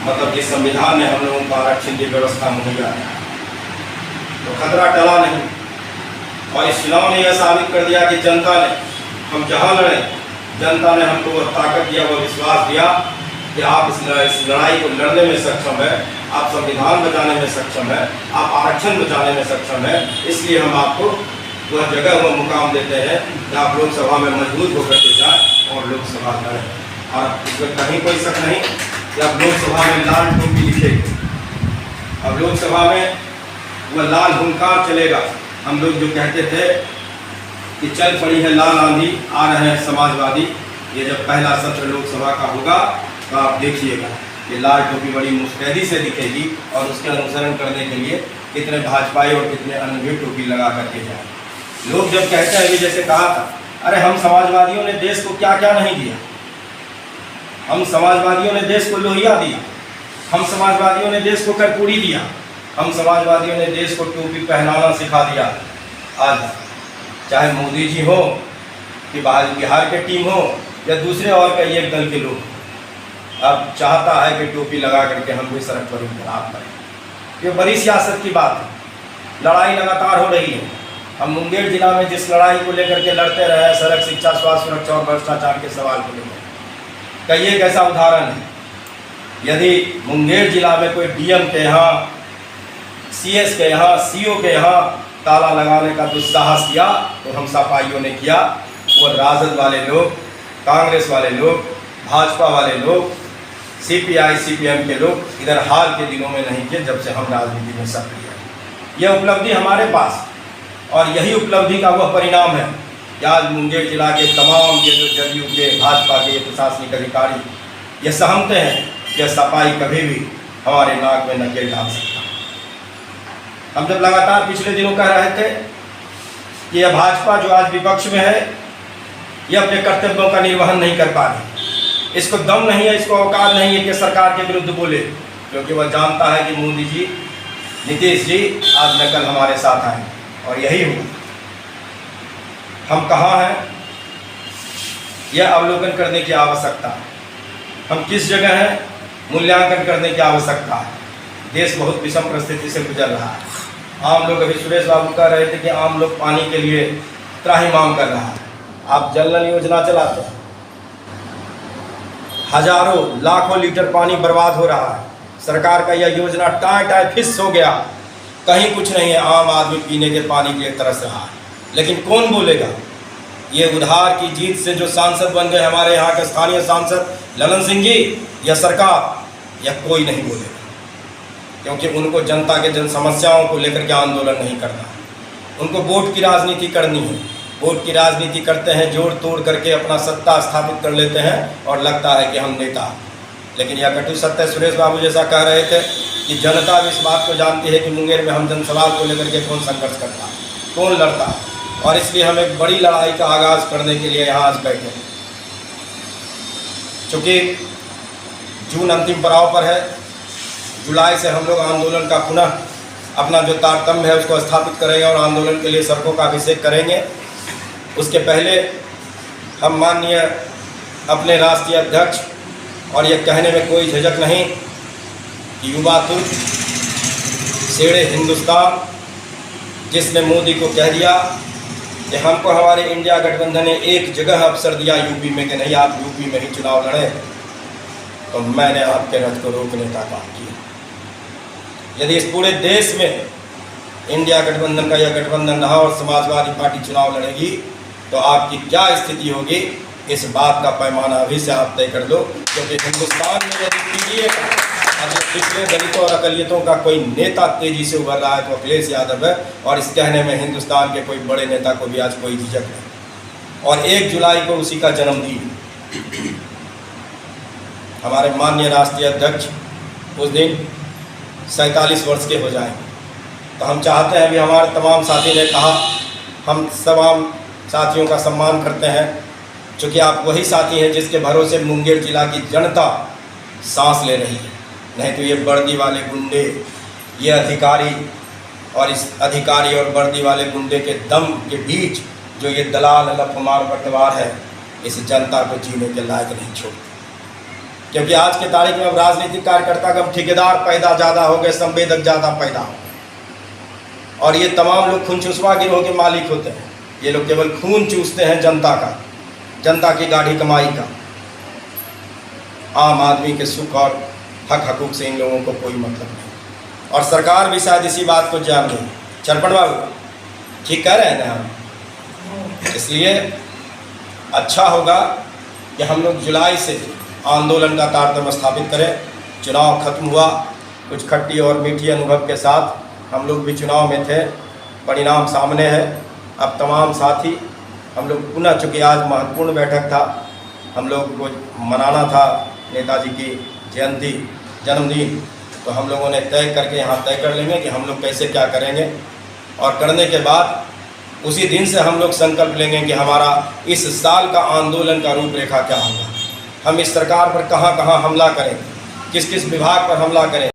मतलब जिस संविधान ने हम लोगों को आरक्षण की व्यवस्था मुहैया है, तो खतरा टला नहीं। और इस चुनाव ने यह साबित कर दिया कि जनता ने, हम जहाँ लड़े, जनता ने हमको वह ताकत दिया, वह विश्वास दिया कि आप इस लड़ाई को लड़ने में सक्षम है, आप संविधान बचाने में सक्षम है, आप आरक्षण बचाने में सक्षम है। इसलिए हम आपको वह जगह, वह मुकाम देते हैं कि आप लोकसभा में मजबूत होकर के जाएँ और लोकसभा लड़ें। और इसमें कहीं कोई शक नहीं कि अब लोकसभा में लाल टोपी दिखेगी, अब लोकसभा में वह लाल हुंकार चलेगा। हम लोग जो कहते थे कि चल पड़ी है लाल आंधी, आ रहे हैं समाजवादी, ये जब पहला सत्र लोकसभा का होगा तो आप देखिएगा कि लाल टोपी बड़ी मुस्तैदी से दिखेगी और उसके अनुसरण करने के लिए कितने भाजपाई और कितने अन्य भी टोपी लगा करके जाए। लोग जब कहते हैं, अभी जैसे कहा था, अरे हम समाजवादियों ने देश को क्या क्या नहीं दिया, हम समाजवादियों ने देश को लोहिया दिया, हम समाजवादियों ने देश को कर्पूरी दिया, हम समाजवादियों ने देश को टोपी पहनाना सिखा दिया। आज चाहे मोदी जी हो कि बिहार के टीम हो या दूसरे और कई एक दल के लोग, अब चाहता है कि टोपी लगा करके हम भी सड़क पर इंकलाब करें। ये बड़ी सियासत की बात है, लड़ाई लगातार हो रही है। हम मुंगेर जिला में जिस लड़ाई को लेकर के लड़ते रहे, सड़क, शिक्षा, स्वास्थ्य, सुरक्षा और भ्रष्टाचार के सवाल को लेकर, कई एक ऐसा उदाहरण है, यदि मुंगेर जिला में कोई डीएम के यहाँ, सीएस के यहाँ, सीओ के यहाँ ताला लगाने का दुस्साहस किया तो हम सपाइयों ने किया। वो राजद वाले लोग, कांग्रेस वाले लोग, भाजपा वाले लोग, सीपीआई सीपीएम के लोग इधर हाल के दिनों में नहीं किए जब से हम राजनीति में सक्रिय हैं। यह उपलब्धि हमारे पास, और यही उपलब्धि का वह परिणाम है कि आज मुंगेर जिला के तमाम ये जो जदयू के, भाजपा के प्रशासनिक अधिकारी ये सहमते हैं कि सपाई कभी भी हमारे नाक में नकेल डाल सकता है। हम जब लगातार पिछले दिनों कह रहे थे कि यह भाजपा जो आज विपक्ष में है, यह अपने कर्तव्यों का निर्वहन नहीं कर पा रही, इसको दम नहीं है, इसको औकात नहीं है कि सरकार के विरुद्ध बोले, क्योंकि वह जानता है कि मोदी जी, नीतीश जी आज न कल हमारे साथ आए और यही हुआ। हम कहाँ हैं, यह अवलोकन करने की आवश्यकता है। हम किस जगह हैं, मूल्यांकन करने की आवश्यकता है। देश बहुत विषम परिस्थिति से गुजर रहा है। आम लोग, अभी सुरेश बाबू कह रहे थे कि आम लोग पानी के लिए त्राहिमाम कर रहा है। आप जल नल योजना चलाते हैं, हजारों लाखों लीटर पानी बर्बाद हो रहा है। सरकार का यह योजना टाई फिस हो गया, कहीं कुछ नहीं है, आम आदमी पीने के पानी के लिए तरस रहा है। लेकिन कौन बोलेगा? ये उधार की जीत से जो सांसद बन गए हमारे यहाँ के स्थानीय सांसद ललन सिंह जी या सरकार, या कोई नहीं बोलेगा, क्योंकि उनको जनता के जन समस्याओं को लेकर के आंदोलन नहीं करना, उनको वोट की राजनीति करनी है। वोट की राजनीति करते हैं, जोड़ तोड़ करके अपना सत्ता स्थापित कर लेते हैं और लगता है कि हम नेता। लेकिन यह कटु सत्य, सुरेश बाबू जैसा कह रहे थे कि जनता भी इस बात को जानती है कि मुंगेर में हम जनसवाल को लेकर के कौन संघर्ष करता है, कौन लड़ता है, और इसलिए हम एक बड़ी लड़ाई का आगाज़ करने के लिए यहाँ आज बैठे हैं। चूँकि जून अंतिम पड़ाव पर है, जुलाई से हम लोग आंदोलन का पुनः अपना जो तारतम्य है उसको स्थापित करेंगे और आंदोलन के लिए सड़कों का अभिषेक करेंगे। उसके पहले हम माननीय अपने राष्ट्रीय अध्यक्ष, और ये कहने में कोई झिझक नहीं कि युवा तुर्क शेरे हिंदुस्तान, जिसने मोदी को कह दिया कि हमको हमारे इंडिया गठबंधन ने एक जगह अवसर दिया यूपी में कि नहीं आप यूपी में ही चुनाव लड़ें, तो मैंने आपके रथ को रोकने का काम किया। यदि इस पूरे देश में इंडिया गठबंधन का यह गठबंधन रहा और समाजवादी पार्टी चुनाव लड़ेगी तो आपकी क्या स्थिति होगी, इस बात का पैमाना अभी से आप तय कर दो। क्योंकि हिंदुस्तान में यदि पीडीए का पिछले दलितों और अकलियतों का कोई नेता तेजी से उभर रहा है तो अखिलेश यादव है, और इस कहने में हिंदुस्तान के कोई बड़े नेता को भी आज कोई झिझक नहीं। और 1 जुलाई को उसी का जन्मदिन, हमारे माननीय राष्ट्रीय अध्यक्ष उस दिन 47 वर्ष के हो जाएंगे। तो हम चाहते हैं, अभी हमारे तमाम साथी ने कहा, हम तमाम साथियों का सम्मान करते हैं, क्योंकि आप वही साथी हैं जिसके भरोसे मुंगेर जिला की जनता सांस ले रही है। नहीं तो ये वर्दी वाले गुंडे, ये अधिकारी, और इस अधिकारी और वर्दी वाले गुंडे के दम के बीच जो ये दलाल लफमार बंटवार है, इस जनता को जीने के लायक नहीं छोड़ते। क्योंकि आज के तारीख में अब राजनीतिक कार्यकर्ता कम ठेकेदार पैदा ज़्यादा हो गए, संवेदक ज़्यादा पैदा हो गए, और ये तमाम लोग खून चूसवा गिरोह के मालिक होते हैं। ये लोग केवल खून चूसते हैं जनता का, जनता की गाढ़ी कमाई का। आम आदमी के सुख और हक हकूक से इन लोगों को कोई मतलब नहीं, और सरकार भी शायद इसी बात को जान गई। चरपट बाबू ठीक कह रहे हैं ना हम। इसलिए अच्छा होगा कि हम लोग जुलाई से आंदोलन का तारतम्य स्थापित करें। चुनाव खत्म हुआ, कुछ खट्टी और मीठी अनुभव के साथ हम लोग भी चुनाव में थे, परिणाम सामने है। अब तमाम साथी हम लोग पुनः, चूँकि आज महत्वपूर्ण बैठक था, हम लोग को मनाना था नेताजी की जयंती, जन्मदिन, तो हम लोगों ने तय करके यहाँ तय कर लेंगे कि हम लोग कैसे क्या करेंगे, और करने के बाद उसी दिन से हम लोग संकल्प लेंगे कि हमारा इस साल का आंदोलन का रूपरेखा क्या होगा। हम इस सरकार पर कहाँ कहाँ हमला करें, किस किस विभाग पर हमला करें।